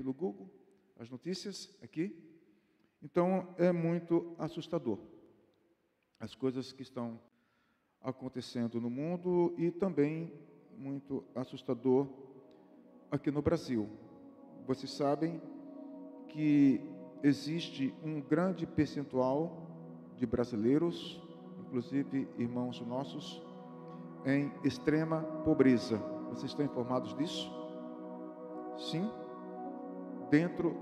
no Google, as notícias aqui. Então, é muito assustador as coisas que estão acontecendo no mundo e também muito assustador aqui no Brasil. Vocês sabem que existe um grande percentual de brasileiros, inclusive irmãos nossos, em extrema pobreza. Vocês estão informados disso? Sim. Dentro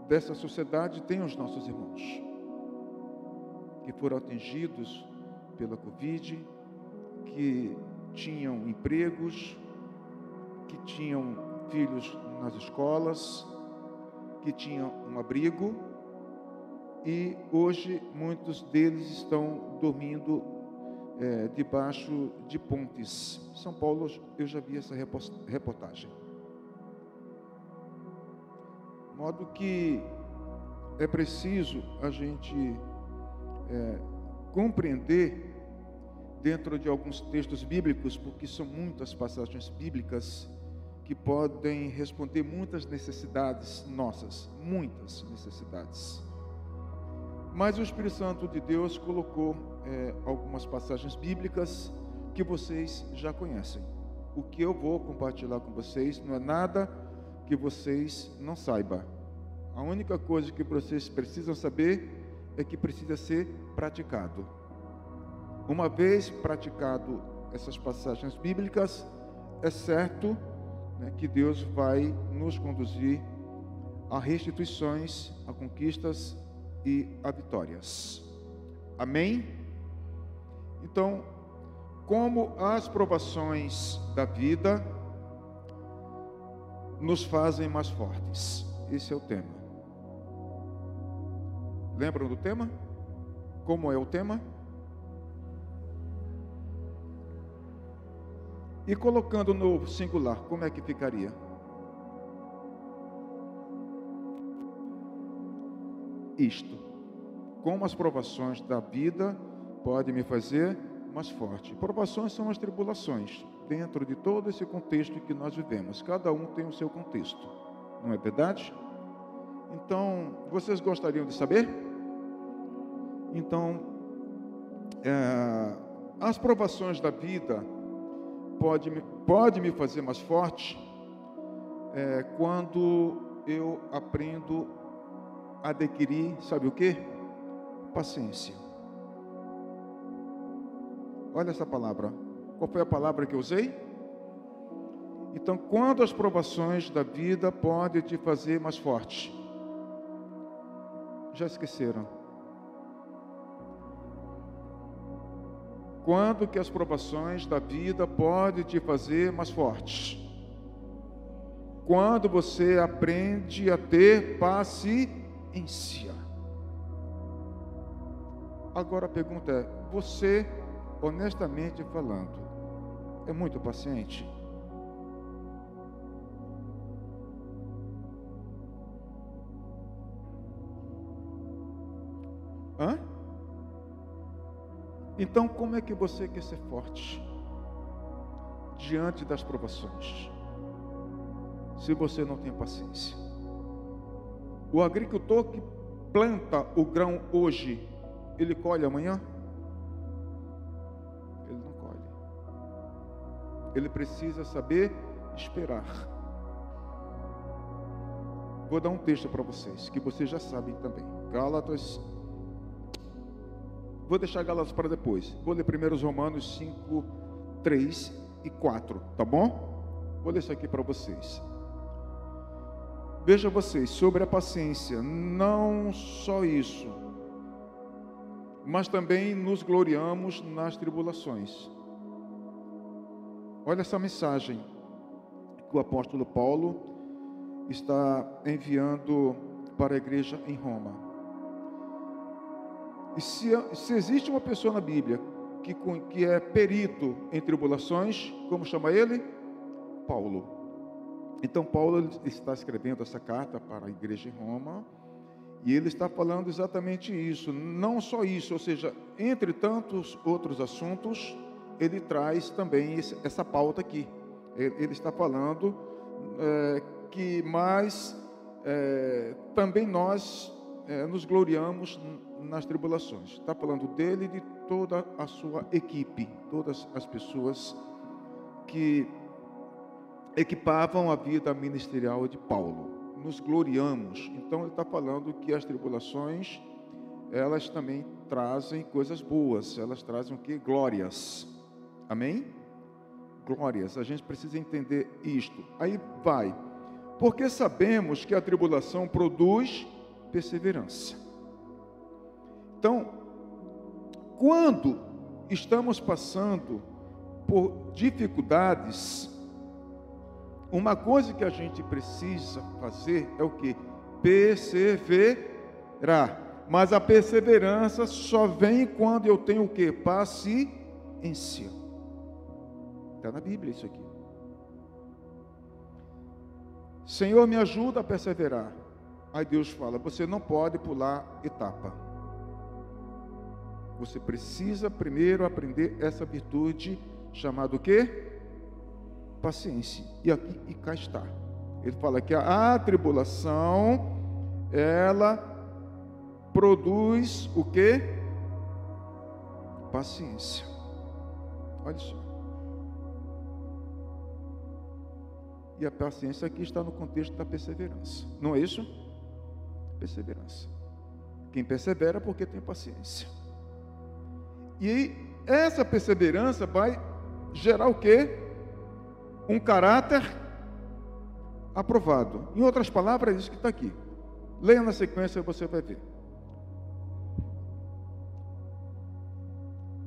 dessa sociedade tem os nossos irmãos que foram atingidos pela Covid, que tinham empregos, que tinham filhos nas escolas, que tinham um abrigo, e hoje muitos deles estão dormindo debaixo de pontes. São Paulo, eu já vi essa reportagem. De modo que é preciso a gente compreender dentro de alguns textos bíblicos, porque são muitas passagens bíblicas que podem responder muitas necessidades nossas, muitas necessidades. Mas o Espírito Santo de Deus colocou algumas passagens bíblicas que vocês já conhecem. O que eu vou compartilhar com vocês não é nada que vocês não saibam. A única coisa que vocês precisam saber é que precisa ser praticado. Uma vez praticado essas passagens bíblicas, é certo, que Deus vai nos conduzir a restituições, a conquistas e a vitórias. Amém? Então, como as provações da vida nos fazem mais fortes. Esse é o tema. Lembram do tema? Como é o tema? E colocando no singular, como é que ficaria? Isto. Como as provações da vida podem me fazer mais forte. Provações são as tribulações, dentro de todo esse contexto que nós vivemos. Cada um tem o seu contexto, não é verdade? Então, vocês gostariam de saber? Então, as provações da vida pode me fazer mais forte quando eu aprendo a adquirir, sabe o quê? Paciência. Olha essa palavra. Qual foi a palavra que eu usei? Então, quando as provações da vida podem te fazer mais forte? Já esqueceram? Quando que as provações da vida podem te fazer mais forte? Quando você aprende a ter paciência. Agora a pergunta é, você, honestamente falando, é muito paciente? Hã? Então, como é que você quer ser forte diante das provações, se você não tem paciência? O agricultor que planta o grão hoje, ele colhe amanhã? Ele não colhe. Ele precisa saber esperar. Vou dar um texto para vocês, que vocês já sabem também. Gálatas. Vou deixar Gálatas para depois. Vou ler primeiro os Romanos 5, 3 e 4, tá bom? Vou ler isso aqui para vocês. Veja vocês, sobre a paciência, não só isso, mas também nos gloriamos nas tribulações. Olha essa mensagem que o apóstolo Paulo está enviando para a igreja em Roma. E se existe uma pessoa na Bíblia que é perito em tribulações, como chama ele? Paulo. Então Paulo está escrevendo essa carta para a igreja em Roma, e ele está falando exatamente isso, não só isso, ou seja, entre tantos outros assuntos, ele traz também essa pauta aqui. Ele está falando que mais também nós nos gloriamos nas tribulações. Está falando dele e de toda a sua equipe, todas as pessoas que equipavam a vida ministerial de Paulo. Nos gloriamos. Então ele está falando que as tribulações, elas também trazem coisas boas, elas trazem o quê? Glórias. Amém? Glórias. A gente precisa entender isto. Aí vai. Porque sabemos que a tribulação produz perseverança. Então, quando estamos passando por dificuldades, uma coisa que a gente precisa fazer é o quê? Perseverar. Mas a perseverança só vem quando eu tenho o quê? Paciência. Está na Bíblia isso aqui. Senhor, me ajuda a perseverar. Aí Deus fala, você não pode pular etapa. Você precisa primeiro aprender essa virtude chamada o quê? Paciência. E cá está. Ele fala que a tribulação, ela produz o quê? Paciência. Olha só. E a paciência aqui está no contexto da perseverança. Não é isso? Perseverança. Quem persevera porque tem paciência. E essa perseverança vai gerar o quê? Um caráter aprovado. Em outras palavras, é isso que está aqui. Leia na sequência e você vai ver.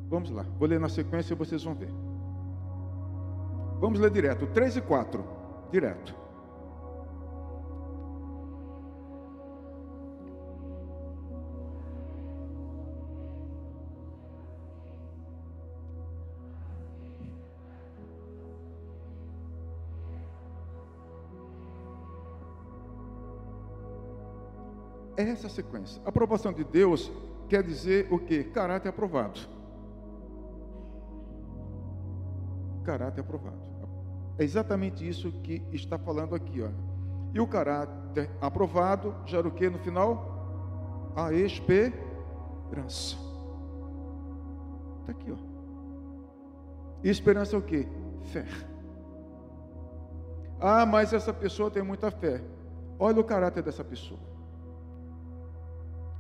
Vamos lá. Vou ler na sequência e vocês vão ver. Vamos ler direto. 3 e 4. Direto. É essa a sequência. A aprovação de Deus quer dizer o quê? Caráter aprovado. Caráter aprovado. É exatamente isso que está falando aqui, ó. E o caráter aprovado gera o quê no final? A esperança. Está aqui, ó. E esperança é o quê? Fé. Ah, mas essa pessoa tem muita fé. Olha o caráter dessa pessoa.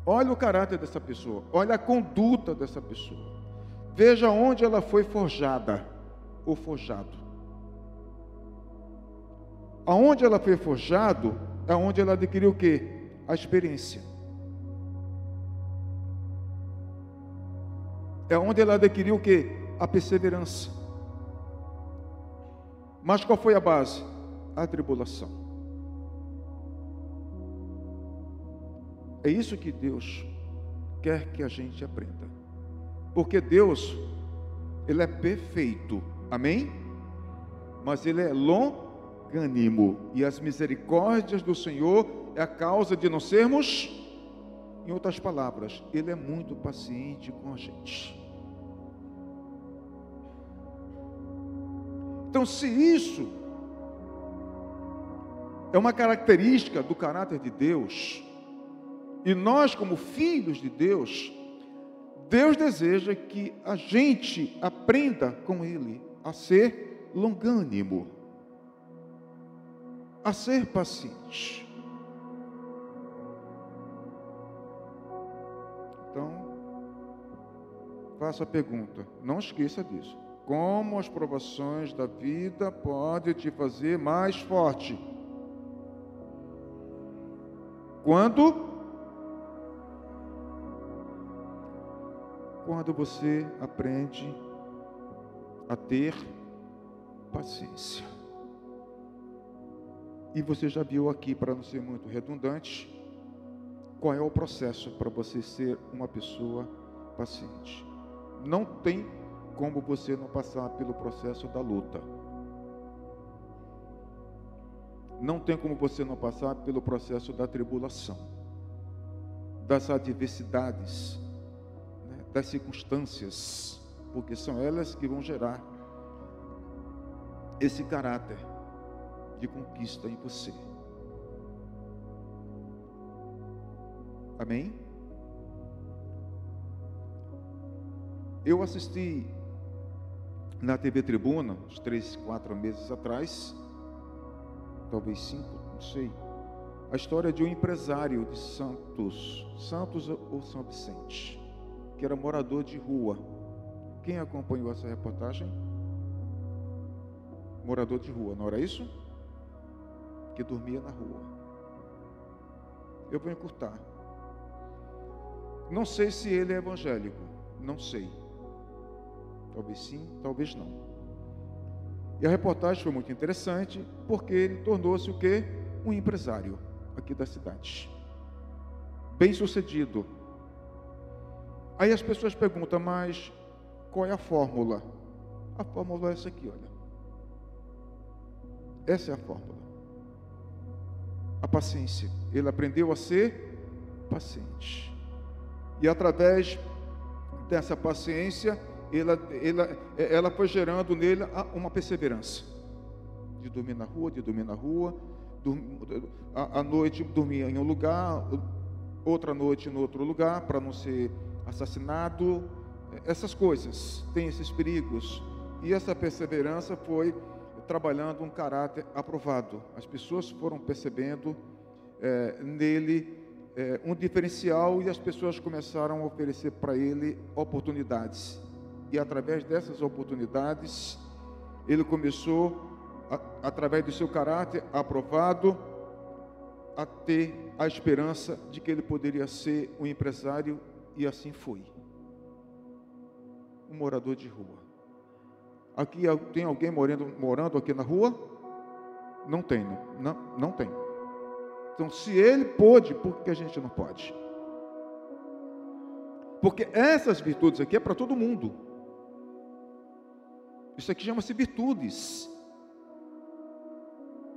Olha o caráter dessa pessoa. Olha a conduta dessa pessoa. Veja onde ela foi forjada ou forjado. Aonde ela foi forjado é onde ela adquiriu o quê? A experiência. É onde ela adquiriu o quê? A perseverança. Mas qual foi a base? A tribulação. É isso que Deus quer que a gente aprenda. Porque Deus, Ele é perfeito. Amém? Mas Ele é longânimo. E as misericórdias do Senhor é a causa de não sermos, em outras palavras, Ele é muito paciente com a gente. Então, se isso é uma característica do caráter de Deus, e nós, como filhos de Deus, Deus deseja que a gente aprenda com Ele a ser longânimo, a ser paciente. Então, faça a pergunta, não esqueça disso. Como as provações da vida podem te fazer mais forte? Quando você aprende a ter paciência. E você já viu aqui, para não ser muito redundante, qual é o processo para você ser uma pessoa paciente. Não tem como você não passar pelo processo da luta. Não tem como você não passar pelo processo da tribulação, das adversidades, das circunstâncias, porque são elas que vão gerar esse caráter de conquista em você. Amém? Eu assisti na TV Tribuna, uns 3, 4 meses atrás, talvez 5, não sei, a história de um empresário de Santos ou São Vicente, que era morador de rua. Quem acompanhou essa reportagem? Morador de rua, não era isso? Que dormia na rua. Eu vou encurtar. Não sei se ele é evangélico, não sei. Talvez sim, talvez não. E a reportagem foi muito interessante, porque ele tornou-se o quê? Um empresário aqui da cidade. Bem sucedido. Aí as pessoas perguntam, mas qual é a fórmula? A fórmula é essa aqui, olha. Essa é a fórmula. A paciência. Ele aprendeu a ser paciente. E através dessa paciência, ela foi gerando nele uma perseverança. De dormir na rua, à noite dormia em um lugar, outra noite em outro lugar, para não ser assassinado. Essas coisas, tem esses perigos. E essa perseverança foi trabalhando um caráter aprovado. As pessoas foram percebendo nele um diferencial, e as pessoas começaram a oferecer para ele oportunidades. E através dessas oportunidades, ele começou, através do seu caráter aprovado, a ter a esperança de que ele poderia ser um empresário, e assim foi. Um morador de rua. Aqui tem alguém morando aqui na rua? Não tem, não tem. Então, se ele pôde, por que a gente não pode? Porque essas virtudes aqui é para todo mundo. Isso aqui chama-se virtudes.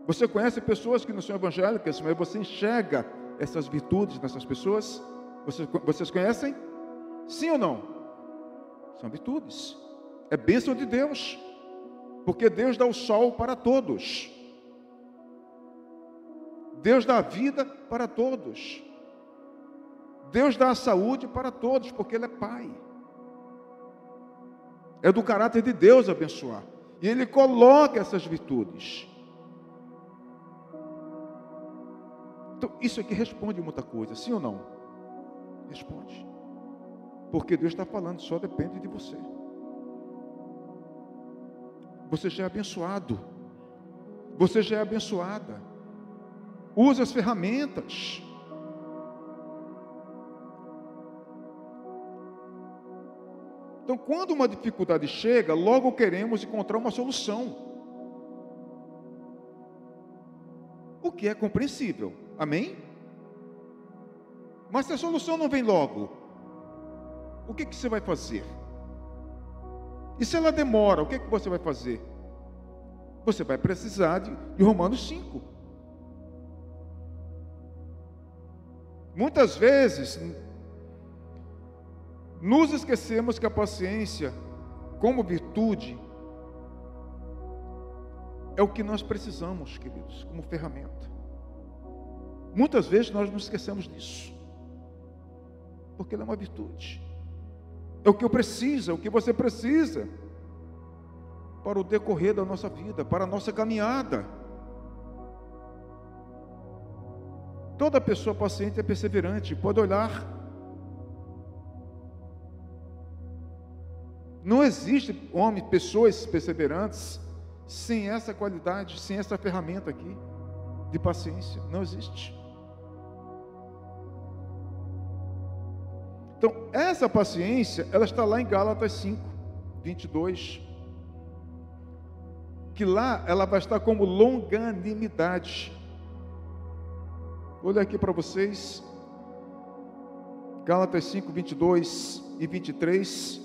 Você conhece pessoas que não são evangélicas, mas você enxerga essas virtudes nessas pessoas? Vocês conhecem? Sim ou não? São virtudes. É bênção de Deus. Porque Deus dá o sol para todos. Deus dá a vida para todos. Deus dá a saúde para todos, porque Ele é Pai. É do caráter de Deus abençoar. E Ele coloca essas virtudes. Então, isso aqui responde muita coisa, sim ou não? Responde. Porque Deus está falando, só depende de você. Você já é abençoado. Você já é abençoada. Use as ferramentas. Então, quando uma dificuldade chega, logo queremos encontrar uma solução. O que é compreensível. Amém? Mas se a solução não vem logo, o que você vai fazer? E se ela demora, o que você vai fazer? Você vai precisar de Romanos 5. Muitas vezes, nos esquecemos que a paciência, como virtude, é o que nós precisamos, queridos, como ferramenta. Muitas vezes nós nos esquecemos disso, porque ela é uma virtude. É o que eu preciso, é o que você precisa para o decorrer da nossa vida, para a nossa caminhada. Toda pessoa paciente é perseverante, pode olhar. Não existe pessoas perseverantes sem essa qualidade, sem essa ferramenta aqui de paciência. Não existe. Então, essa paciência, ela está lá em Gálatas 5, 22. Que lá ela vai estar como longanimidade. Vou ler aqui para vocês. Gálatas 5, 22 e 23.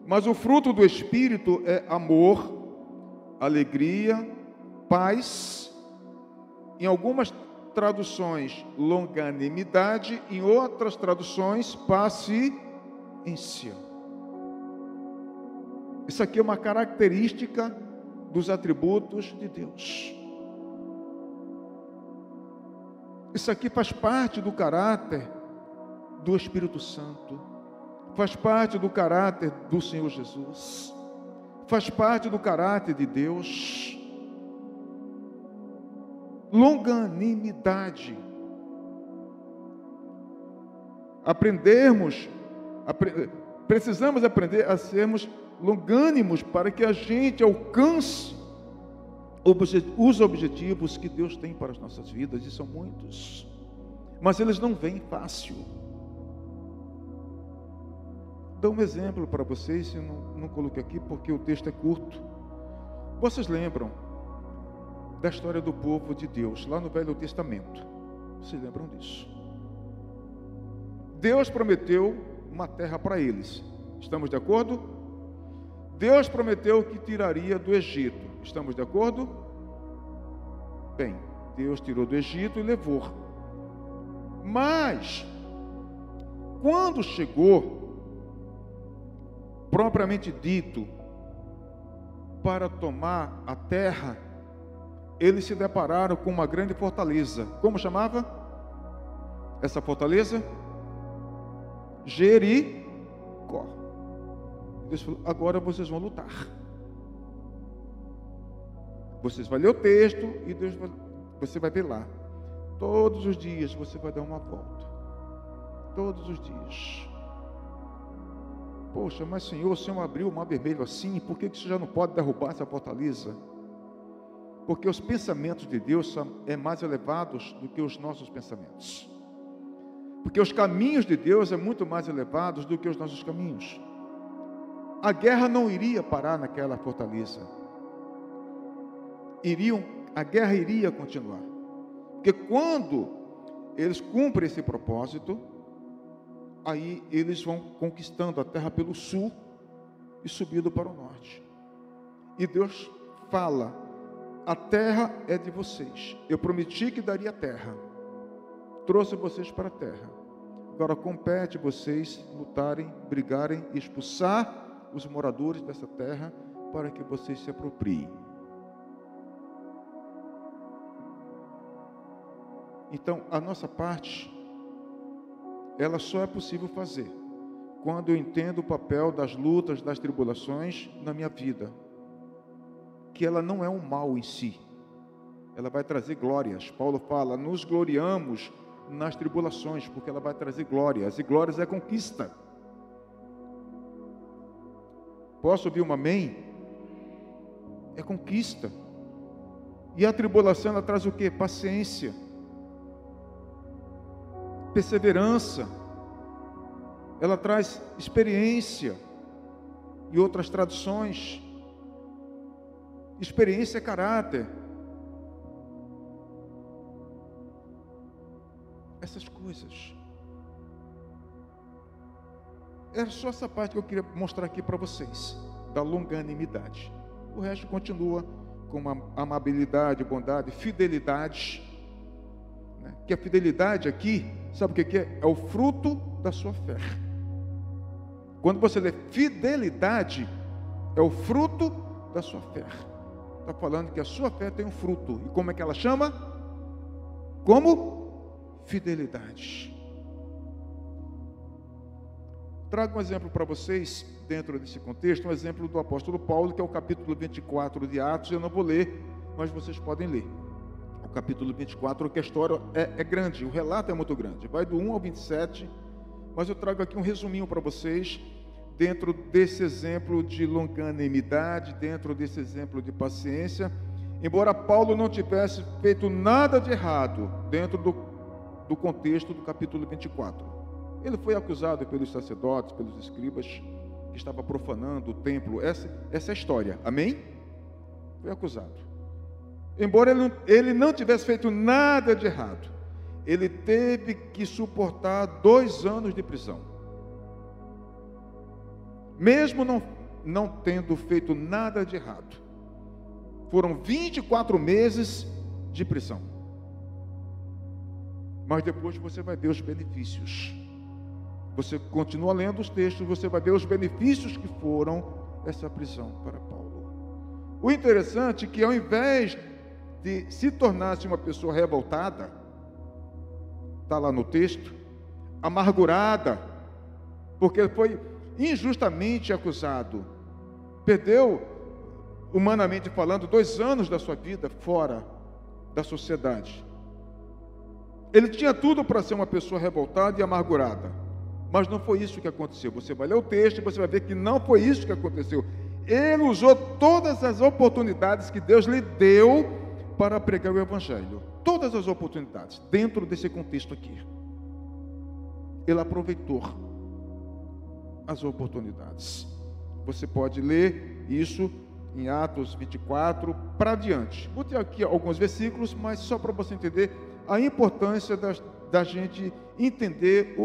Mas o fruto do Espírito é amor, alegria, paz. Em algumas traduções, longanimidade. Em outras traduções, paciência. Isso aqui é uma característica dos atributos de Deus. Isso aqui faz parte do caráter do Espírito Santo, faz parte do caráter do Senhor Jesus, faz parte do caráter de Deus. Longanimidade. Precisamos aprender a sermos longânimos para que a gente alcance os objetivos que Deus tem para as nossas vidas, e são muitos, mas eles não vêm fácil. Dou um exemplo para vocês, eu não coloquei aqui porque o texto é curto. Vocês lembram da história do povo de Deus, lá no Velho Testamento? Vocês lembram disso? Deus prometeu uma terra para eles. Estamos de acordo? Deus prometeu que tiraria do Egito. Estamos de acordo? Bem, Deus tirou do Egito e levou. Mas, quando chegou, propriamente dito, para tomar a terra, eles se depararam com uma grande fortaleza. Como chamava essa fortaleza? Jericó. Deus falou: agora vocês vão lutar. Vocês vão ler o texto e você vai ver lá. Todos os dias você vai dar uma volta. Todos os dias. Poxa, mas Senhor, o Senhor abriu o mar vermelho assim, por que você já não pode derrubar essa fortaleza? Porque os pensamentos de Deus são mais elevados do que os nossos pensamentos. Porque os caminhos de Deus são muito mais elevados do que os nossos caminhos. A guerra não iria parar naquela fortaleza. A guerra iria continuar. Porque quando eles cumprem esse propósito, aí eles vão conquistando a terra pelo sul e subindo para o norte. E Deus fala: a terra é de vocês. Eu prometi que daria terra. Trouxe vocês para a terra. Agora compete vocês lutarem, brigarem e expulsar os moradores dessa terra para que vocês se apropriem. Então, a nossa parte, ela só é possível fazer quando eu entendo o papel das lutas, das tribulações na minha vida. Que ela não é um mal em si. Ela vai trazer glórias. Paulo fala: nos gloriamos nas tribulações, porque ela vai trazer glórias. E glórias é conquista. Posso ouvir um amém? É conquista. E a tribulação, ela traz o quê? Paciência. Perseverança. Ela traz experiência. E outras traduções, experiência é caráter. Essas coisas. Era só essa parte que eu queria mostrar aqui para vocês, da longanimidade. O resto continua com uma amabilidade, bondade, fidelidade. Né? Que a fidelidade aqui, sabe o que é? É o fruto da sua fé. Quando você lê fidelidade, é o fruto da sua fé. Está falando que a sua fé tem um fruto. E como é que ela chama? Como? Fidelidade. Trago um exemplo para vocês, dentro desse contexto, um exemplo do apóstolo Paulo, que é o capítulo 24 de Atos. Eu não vou ler, mas vocês podem ler. O capítulo 24, que a história é grande, o relato é muito grande. Vai do 1 ao 27, mas eu trago aqui um resuminho para vocês, dentro desse exemplo de longanimidade, dentro desse exemplo de paciência. Embora Paulo não tivesse feito nada de errado, dentro do contexto do capítulo 24. Ele foi acusado pelos sacerdotes, pelos escribas, que estava profanando o templo. Essa é a história, amém? Foi acusado. Embora ele não tivesse feito nada de errado, ele teve que suportar 2 anos de prisão. Mesmo não tendo feito nada de errado. Foram 24 meses de prisão. Mas depois você vai ver os benefícios. Você continua lendo os textos, você vai ver os benefícios que foram essa prisão para Paulo. O interessante é que ao invés de se tornar-se uma pessoa revoltada, está lá no texto, amargurada, porque foi injustamente acusado. Perdeu, humanamente falando, 2 anos da sua vida fora da sociedade. Ele tinha tudo para ser uma pessoa revoltada e amargurada, mas não foi isso que aconteceu. Você vai ler o texto e você vai ver que não foi isso que aconteceu. Ele usou todas as oportunidades que Deus lhe deu para pregar o Evangelho. Todas as oportunidades, dentro desse contexto aqui. Ele aproveitou as oportunidades. Você pode ler isso em Atos 24 para diante. Vou ter aqui alguns versículos, mas só para você entender a importância da gente entender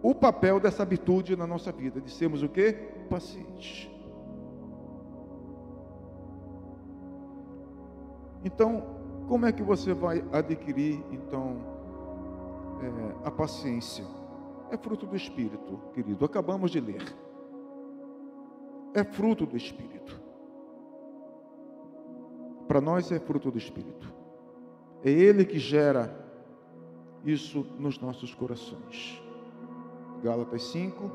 o papel dessa virtude na nossa vida, de sermos o quê? Pacientes. Então, como é que você vai adquirir, então, a paciência? É fruto do Espírito, querido. Acabamos de ler. É fruto do Espírito. Para nós é fruto do Espírito. É Ele que gera isso nos nossos corações. Gálatas 5,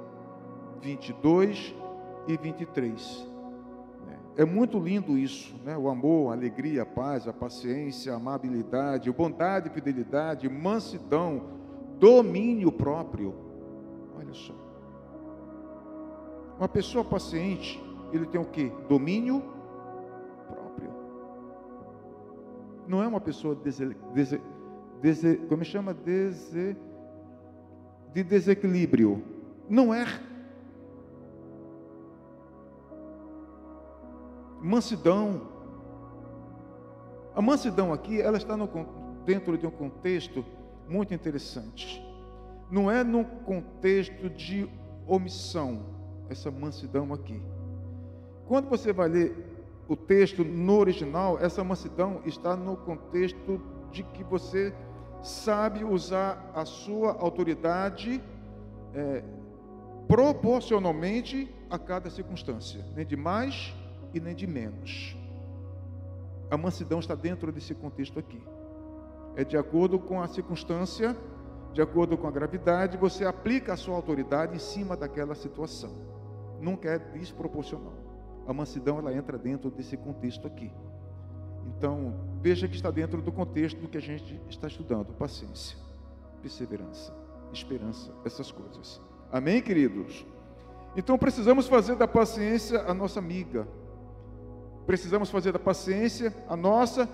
22 e 23. É muito lindo isso, né? O amor, a alegria, a paz, a paciência, a amabilidade, a bondade, fidelidade, mansidão, domínio próprio. Olha só. Uma pessoa paciente, ele tem o quê? Domínio próprio. Não é uma pessoa como chama? De desequilíbrio. Não é. Mansidão. A mansidão aqui, ela está dentro de um contexto muito interessante. Não é num contexto de omissão, essa mansidão aqui. Quando você vai ler o texto no original, essa mansidão está no contexto de que você sabe usar a sua autoridade proporcionalmente a cada circunstância, nem de mais e nem de menos. A mansidão está dentro desse contexto aqui. É de acordo com a circunstância, de acordo com a gravidade, você aplica a sua autoridade em cima daquela situação. Nunca é desproporcional. A mansidão, ela entra dentro desse contexto aqui. Então, veja que está dentro do contexto do que a gente está estudando. Paciência, perseverança, esperança, essas coisas. Amém, queridos? Então, precisamos fazer da paciência a nossa amiga. Precisamos fazer da paciência a nossa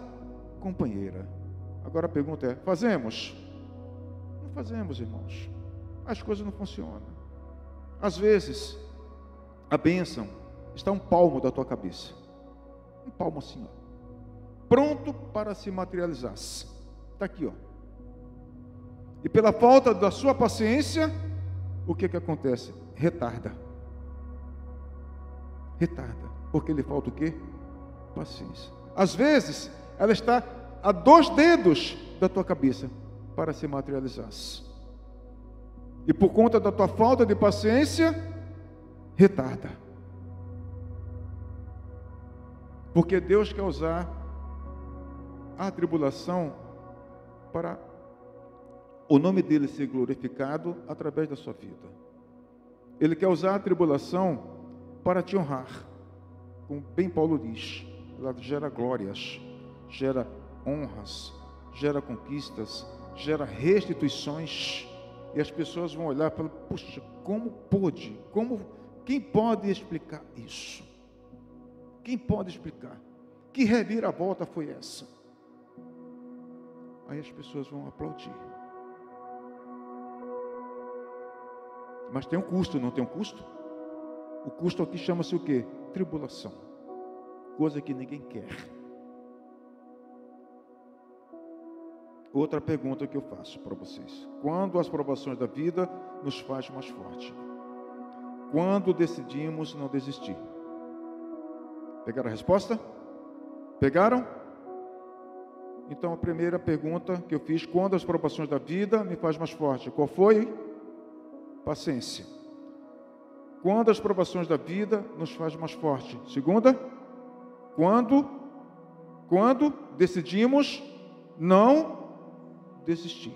companheira. Agora a pergunta é, fazemos? Não fazemos, irmãos. As coisas não funcionam. Às vezes, a bênção está um palmo da tua cabeça. Um palmo assim, ó. Pronto para se materializar. Está aqui, ó. E pela falta da sua paciência, o que acontece? Retarda. Retarda. Porque lhe falta o quê? Paciência. Às vezes, ela está a 2 dedos da tua cabeça para se materializar. E por conta da tua falta de paciência, retarda. Porque Deus quer usar a tribulação para o nome dele ser glorificado através da sua vida. Ele quer usar a tribulação para te honrar. Como bem Paulo diz, ela gera glórias, gera honras, gera conquistas, gera restituições, e as pessoas vão olhar e falar, puxa, como pôde? Quem pode explicar isso? Quem pode explicar? Que reviravolta foi essa? Aí as pessoas vão aplaudir. Mas tem um custo, não tem um custo? O custo aqui chama-se o quê? Tribulação. Coisa que ninguém quer. Outra pergunta que eu faço para vocês. Quando as provações da vida nos faz mais forte? Quando decidimos não desistir? Pegaram a resposta? Pegaram? Então a primeira pergunta que eu fiz, quando as provações da vida me faz mais forte? Qual foi? Paciência. Quando as provações da vida nos faz mais forte? Segunda? Quando decidimos não desistir.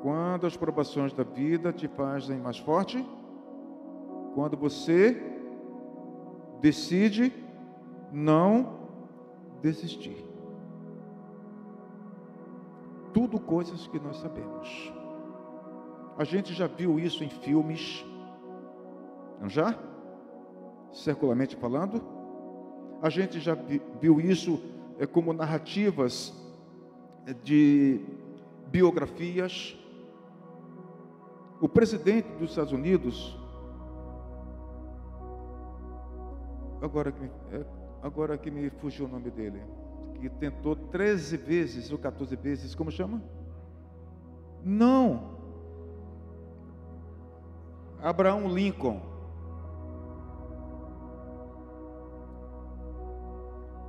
Quando as provações da vida te fazem mais forte, quando você decide não desistir. Tudo coisas que nós sabemos. A gente já viu isso em filmes, não já? Secularmente falando. A gente já viu isso como narrativas de biografias. O presidente dos Estados Unidos, agora que me fugiu o nome dele, que tentou 13 vezes ou 14 vezes, como chama? Não. Abraham Lincoln.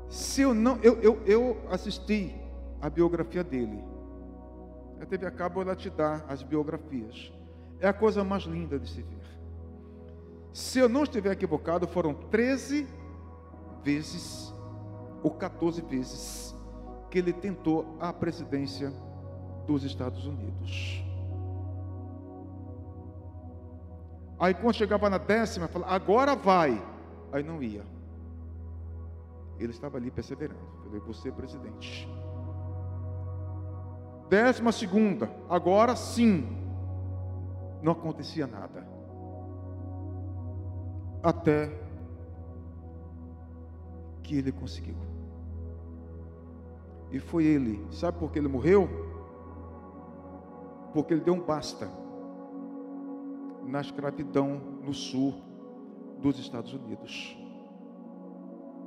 Se eu não, eu assisti a biografia dele. A TV a cabo, ela te dá as biografias. É a coisa mais linda de se ver. Se eu não estiver equivocado, foram 13 vezes ou 14 vezes que ele tentou a presidência dos Estados Unidos. Aí quando chegava na 10ª, falava, agora vai. Aí não ia. Ele estava ali perseverando. Falei, você presidente. 12ª, agora sim. Não acontecia nada. Até que ele conseguiu. E foi ele. Sabe por que ele morreu? Porque ele deu um basta na escravidão no sul dos Estados Unidos.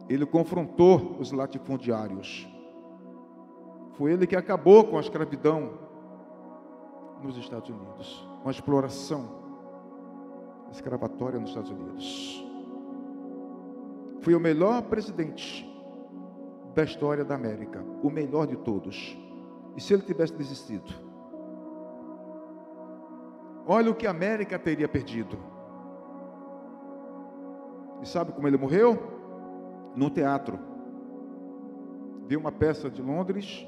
Ele confrontou os latifundiários. Foi ele que acabou com a escravidão nos Estados Unidos, com a exploração escravatória nos Estados Unidos. Foi o melhor presidente da história da América, o melhor de todos. E se ele tivesse desistido? Olha o que a América teria perdido. E sabe como ele morreu? Num teatro. Viu uma peça de Londres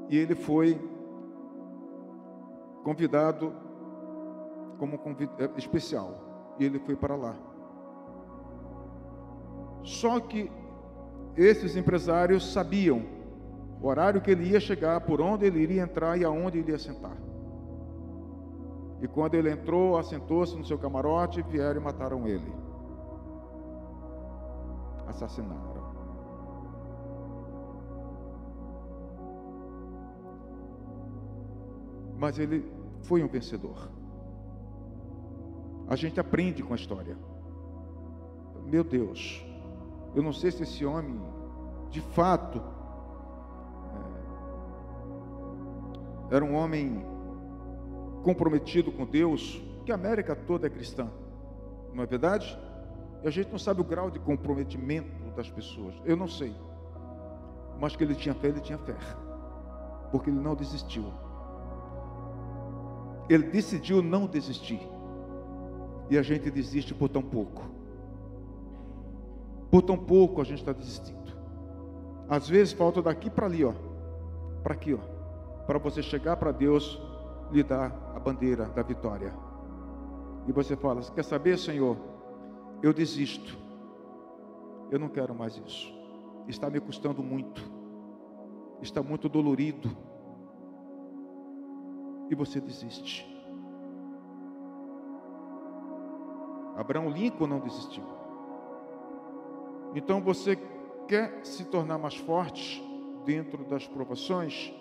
e ele foi convidado como especial. E ele foi para lá. Só que esses empresários sabiam o horário que ele ia chegar, por onde ele iria entrar e aonde ele ia sentar. E quando ele entrou, assentou-se no seu camarote, vieram e mataram ele. Assassinaram. Mas ele foi um vencedor. A gente aprende com a história. Meu Deus, eu não sei se esse homem, de fato, era um homem comprometido com Deus, que a América toda é cristã, não é verdade? E a gente não sabe o grau de comprometimento das pessoas, eu não sei, mas que ele tinha fé, porque ele não desistiu. Ele decidiu não desistir, e a gente desiste por tão pouco. Por tão pouco a gente está desistindo. Às vezes falta daqui para ali, para aqui, para você chegar para Deus, lhe dar a bandeira da vitória. E você fala, quer saber, Senhor? Eu desisto. Eu não quero mais isso. Está me custando muito. Está muito dolorido. E você desiste. Abraham Lincoln não desistiu. Então você quer se tornar mais forte dentro das provações?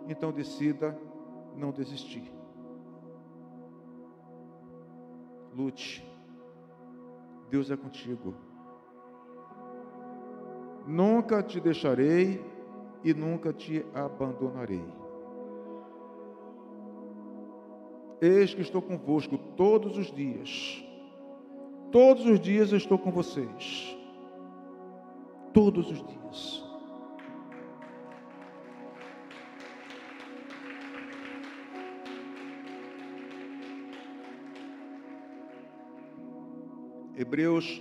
Então decida não desistir. Lute. Deus é contigo. Nunca te deixarei e nunca te abandonarei. Eis que estou convosco todos os dias. Todos os dias eu estou com vocês. Todos os dias. Hebreus,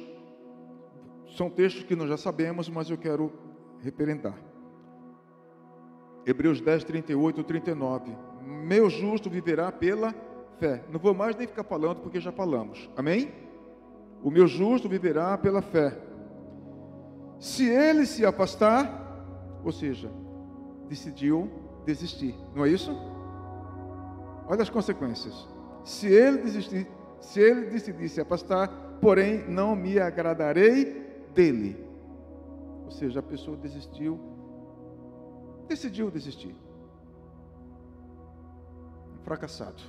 são textos que nós já sabemos, mas eu quero referendar. Hebreus 10, 38, 39. Meu justo viverá pela fé. Não vou mais nem ficar falando porque já falamos. Amém? O meu justo viverá pela fé. Se ele se afastar, ou seja, decidiu desistir, não é isso? Olha as consequências. Se ele decidir se afastar, porém não me agradarei dele. Ou seja, a pessoa decidiu desistir. Fracassado.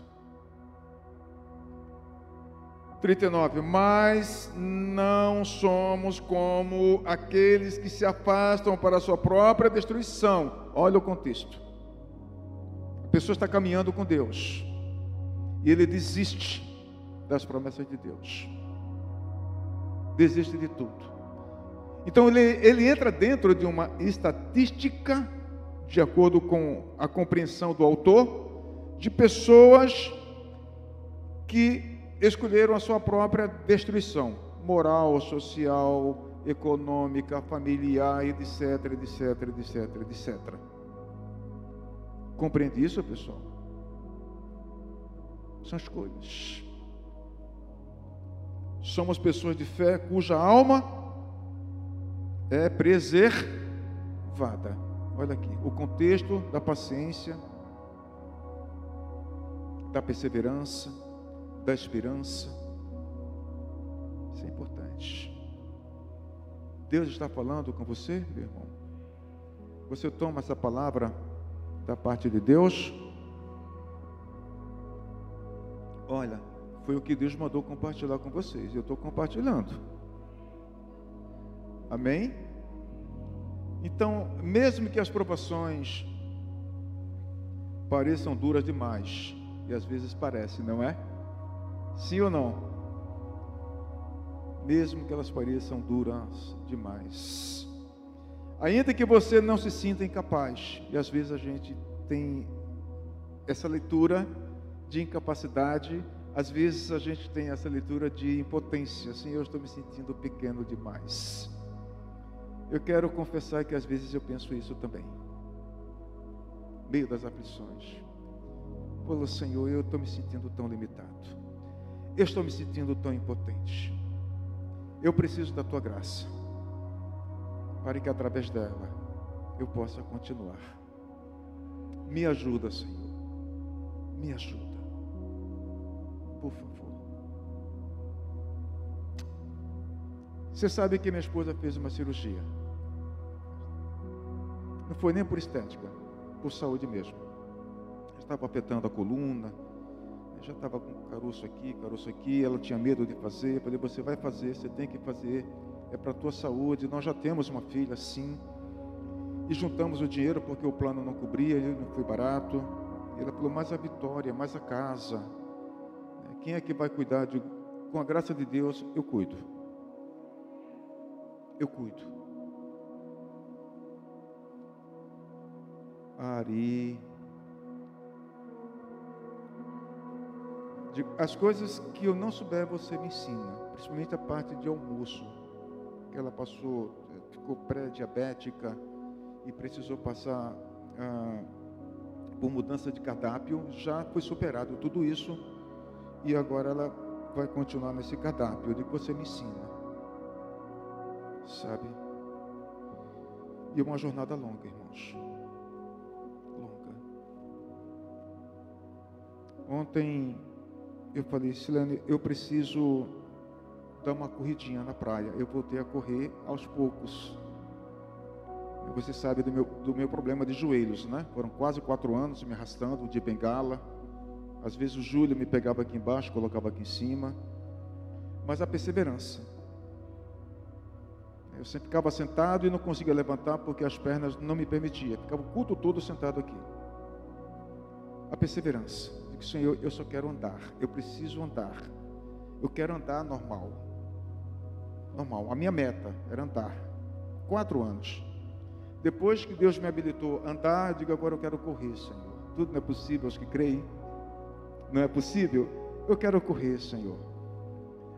39. Mas não somos como aqueles que se afastam para a sua própria destruição. Olha o contexto. A pessoa está caminhando com Deus e ele desiste das promessas de Deus. Desiste de tudo. Então ele entra dentro de uma estatística, de acordo com a compreensão do autor, de pessoas que escolheram a sua própria destruição, moral, social, econômica, familiar, etc, etc, etc, etc. Compreende isso, pessoal? São escolhas. Somos pessoas de fé cuja alma é preservada. Olha aqui, o contexto da paciência, da perseverança, da esperança. Isso é importante. Deus está falando com você, meu irmão. Você toma essa palavra da parte de Deus. Olha, foi o que Deus mandou compartilhar com vocês. Eu estou compartilhando. Amém? Então, mesmo que as provações pareçam duras demais, e às vezes parece, não é? Sim ou não? Mesmo que elas pareçam duras demais, ainda que você não se sinta incapaz, e às vezes a gente tem essa leitura de incapacidade, às vezes a gente tem essa leitura de impotência, assim, eu estou me sentindo pequeno demais. Eu quero confessar que às vezes eu penso isso também, no meio das aflições. Pô, Senhor, eu estou me sentindo tão limitado, eu estou me sentindo tão impotente, eu preciso da Tua graça, para que através dela eu possa continuar. Me ajuda, Senhor, me ajuda, por favor. Você sabe que minha esposa fez uma cirurgia, não foi nem por estética, por saúde mesmo. Estava afetando a coluna, já estava com caroço aqui, ela tinha medo de fazer. Eu falei, você vai fazer, você tem que fazer, é para a tua saúde, nós já temos uma filha, sim. E juntamos o dinheiro, porque o plano não cobria, ele não foi barato. Ela falou, mais a Vitória, mais a casa, quem é que vai cuidar? Com a graça de Deus, eu cuido. As coisas que eu não souber, você me ensina, principalmente a parte de almoço, que ela ficou pré-diabética e precisou passar por mudança de cardápio, já foi superado tudo isso, e agora ela vai continuar nesse cardápio. Eu digo, você me ensina, sabe? E é uma jornada longa, irmãos. Ontem eu falei, Silene, eu preciso dar uma corridinha na praia. Eu voltei a correr aos poucos. Você sabe do meu problema de joelhos, né? Foram quase 4 anos me arrastando de bengala. Às vezes o Júlio me pegava aqui embaixo, colocava aqui em cima. Mas a perseverança. Eu sempre ficava sentado e não conseguia levantar porque as pernas não me permitiam. Ficava o culto todo sentado aqui. A perseverança. Digo, Senhor, eu só quero andar. Eu preciso andar. Eu quero andar normal. A minha meta era andar. 4 anos. Depois que Deus me habilitou a andar, eu digo, agora eu quero correr, Senhor. Tudo não é possível aos que creem. Não é possível? Eu quero correr, Senhor.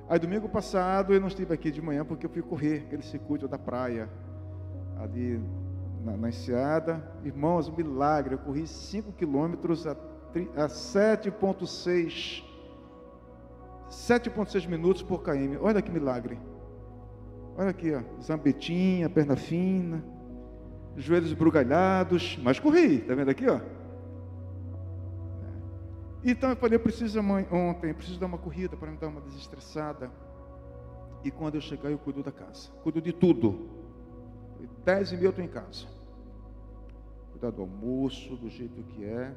Aí domingo passado eu não estive aqui de manhã porque eu fui correr aquele circuito da praia, ali na Enseada. Irmãos, um milagre, eu corri 5 quilômetros a 7,6 minutos por km. Olha que milagre. Olha aqui, ó, zambetinha, perna fina, joelhos esbugalhados, mas corri, tá vendo aqui, ó? Então eu falei, ontem, preciso dar uma corrida para me dar uma desestressada. E quando eu chegar, eu cuido da casa, cuido de tudo. 10h30 eu estou em casa. Cuidar do almoço, do jeito que é.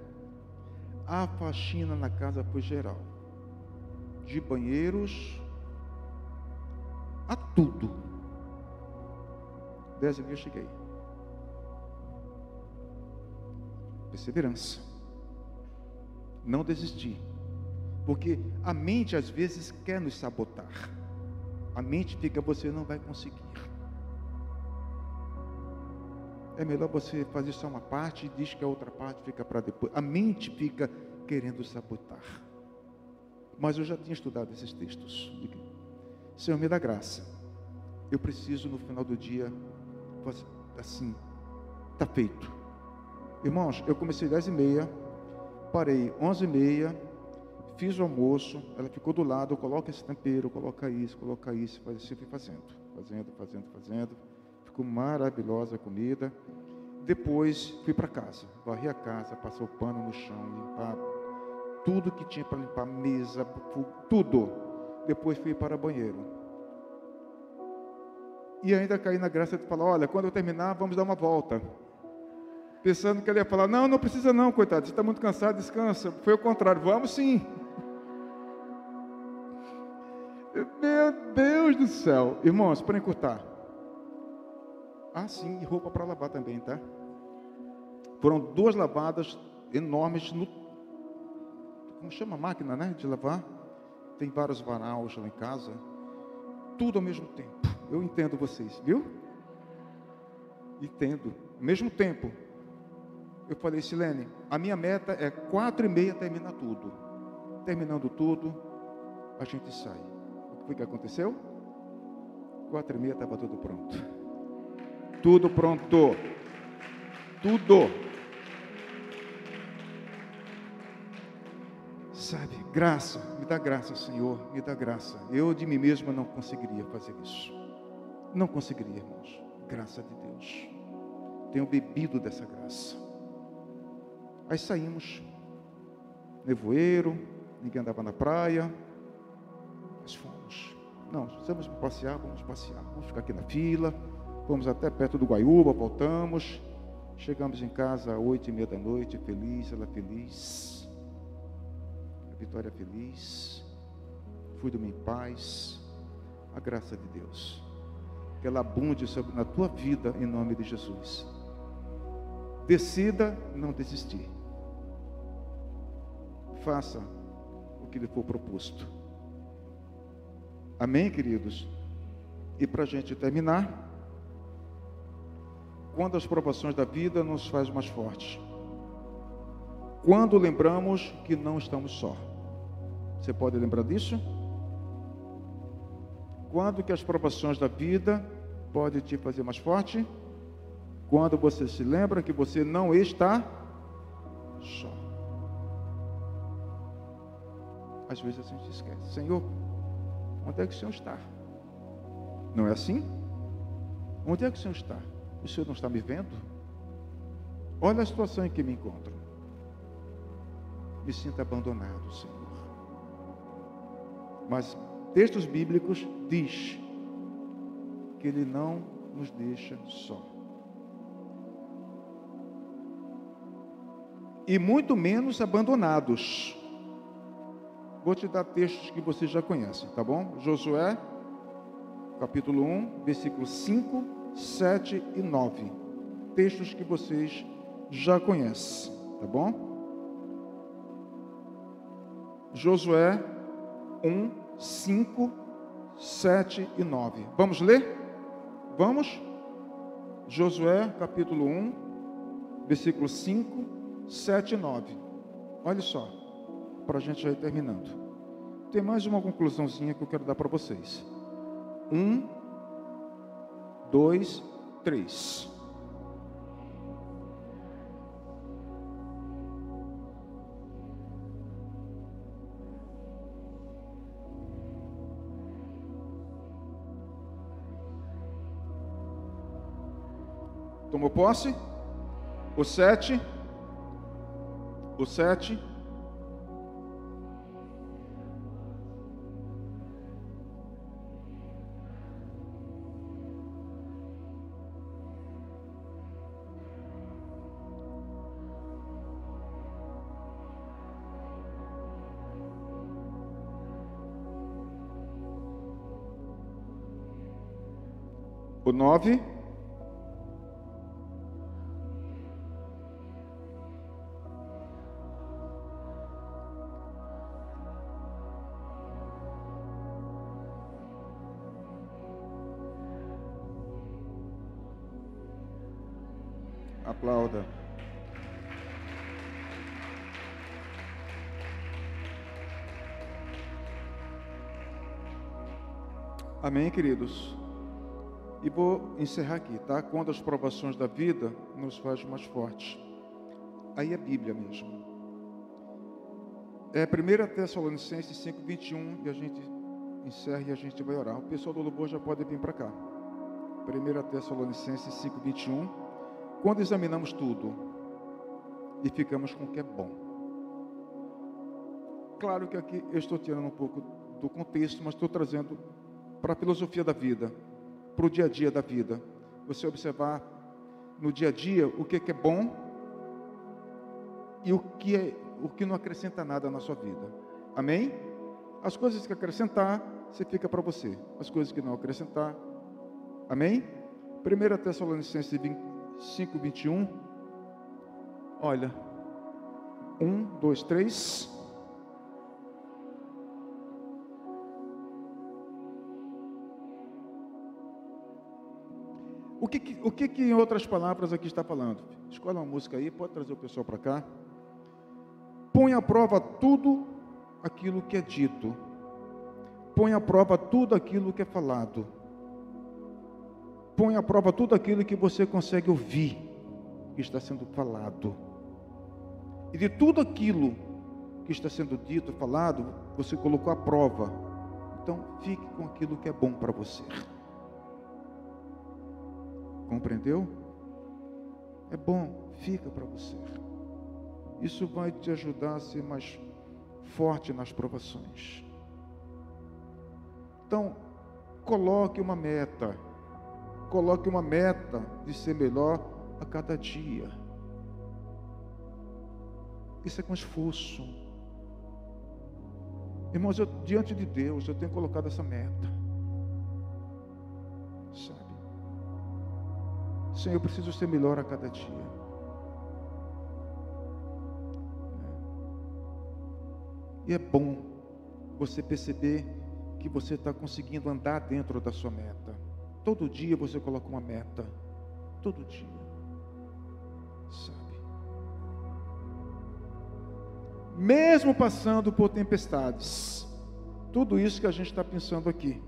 A faxina na casa foi geral. De banheiros a tudo. 10h30 eu cheguei. Perseverança. Não desistir. Porque a mente às vezes quer nos sabotar. A mente fica, você não vai conseguir. É melhor você fazer só uma parte e diz que a outra parte fica para depois. A mente fica querendo sabotar. Mas eu já tinha estudado esses textos. Senhor, me dá graça. Eu preciso no final do dia, assim, está feito. Irmãos, eu comecei 10h30, parei 11h30, fiz o almoço, ela ficou do lado, coloca esse tempero, coloca isso, faz assim, fui fazendo. Ficou maravilhosa a comida. Depois fui para casa, varri a casa, passei o pano no chão, limpar tudo que tinha para limpar, mesa, tudo. Depois fui para o banheiro. E ainda caí na graça de falar, olha, quando eu terminar, vamos dar uma volta. Pensando que ela ia falar, não precisa não, coitado, você está muito cansado, descansa. Foi o contrário, vamos sim. Meu Deus do céu. Irmãos, para encurtar. Ah, sim, e roupa para lavar também, tá? Foram 2 lavadas enormes no... Como chama a máquina, né? De lavar. Tem vários varais lá em casa. Tudo ao mesmo tempo. Eu entendo vocês, viu? Entendo. Ao mesmo tempo. Eu falei, Silene, a minha meta é 4h30 terminar tudo. Terminando tudo, a gente sai. O que foi que aconteceu? 4h30 estava tudo pronto. Tudo pronto. Tudo. Sabe, graça, me dá graça, Senhor, me dá graça. Eu de mim mesmo não conseguiria fazer isso. Não conseguiria, irmãos. Graça de Deus. Tenho bebido dessa graça. Aí saímos. Nevoeiro, ninguém andava na praia. Nós fomos. Não, precisamos passear, vamos passear. Vamos ficar aqui na fila. Fomos até perto do Guaiúba, voltamos. Chegamos em casa às 8h30 da noite, feliz, ela feliz. A Vitória feliz. Fui dormir em paz. A graça de Deus. Que ela abunde na tua vida, em nome de Jesus. Decida não desistir. Faça o que lhe for proposto. Amém, queridos? E para a gente terminar, quando as provações da vida nos faz mais fortes, quando lembramos que não estamos só. Você pode lembrar disso? Quando que as provações da vida podem te fazer mais forte? Quando você se lembra que você não está só. Às vezes a gente esquece. Senhor, onde é que o Senhor está? Não é assim? Onde é que o Senhor está? O Senhor não está me vendo? Olha a situação em que me encontro. Me sinto abandonado, Senhor. Mas textos bíblicos diz que Ele não nos deixa só. E muito menos abandonados. Vou te dar textos que vocês já conhecem, tá bom? Josué, capítulo 1, versículos 5, 7 e 9. Textos que vocês já conhecem, tá bom? Josué 1, 5, 7 e 9. Vamos ler? Vamos? Josué, capítulo 1, versículos 5, 7 e 9. Olha só, para a gente já ir terminando. Tem mais uma conclusãozinha que eu quero dar para vocês. 1, 2, 3. Tomou posse? O 7. O 7. O 9. Aplauda. Amém, queridos? E vou encerrar aqui, tá? Quando as provações da vida nos fazem mais fortes. Aí é Bíblia mesmo. É 1 Tessalonicenses 5:21 e a gente encerra e a gente vai orar. O pessoal do louvor já pode vir para cá. 1 Tessalonicenses 5:21. Quando examinamos tudo e ficamos com o que é bom. Claro que aqui eu estou tirando um pouco do contexto, mas estou trazendo para a filosofia da vida, para o dia a dia da vida. Você observar no dia a dia o que é bom e o que não acrescenta nada na sua vida. Amém? As coisas que acrescentar, você fica para você. As coisas que não acrescentar, amém? 1 Tessalonicenses 5:21. Olha, 1, 2, 3. O que em outras palavras aqui está falando? Escolha uma música aí, pode trazer o pessoal para cá. Põe à prova tudo aquilo que é dito. Põe à prova tudo aquilo que é falado. Põe à prova tudo aquilo que você consegue ouvir, que está sendo falado. E de tudo aquilo que está sendo dito, falado, você colocou à prova. Então, fique com aquilo que é bom para você. Compreendeu? É bom, fica para você. Isso vai te ajudar a ser mais forte nas provações. Então, coloque uma meta. Coloque uma meta de ser melhor a cada dia. Isso é com esforço. Irmãos, diante de Deus, eu tenho colocado essa meta. Sabe? Senhor, eu preciso ser melhor a cada dia. E é bom você perceber que você está conseguindo andar dentro da sua meta. Todo dia você coloca uma meta. Todo dia. Sabe? Mesmo passando por tempestades. Tudo isso que a gente está pensando aqui.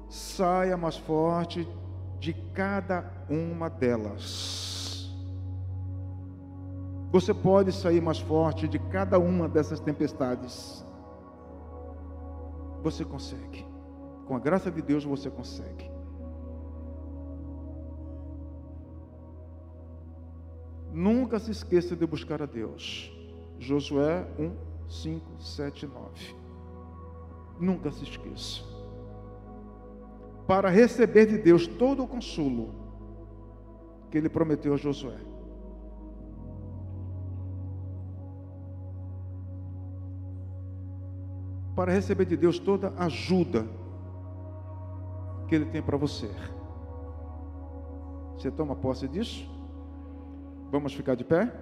Saia mais forte de cada uma delas. Você pode sair mais forte de cada uma dessas tempestades. Você consegue. Com a graça de Deus você consegue. Nunca se esqueça de buscar a Deus. Josué 1, 5, 7, 9. Nunca se esqueça. Para receber de Deus todo o consolo que Ele prometeu a Josué. Para receber de Deus toda a ajuda que Ele tem para você. Você toma posse disso? Vamos ficar de pé?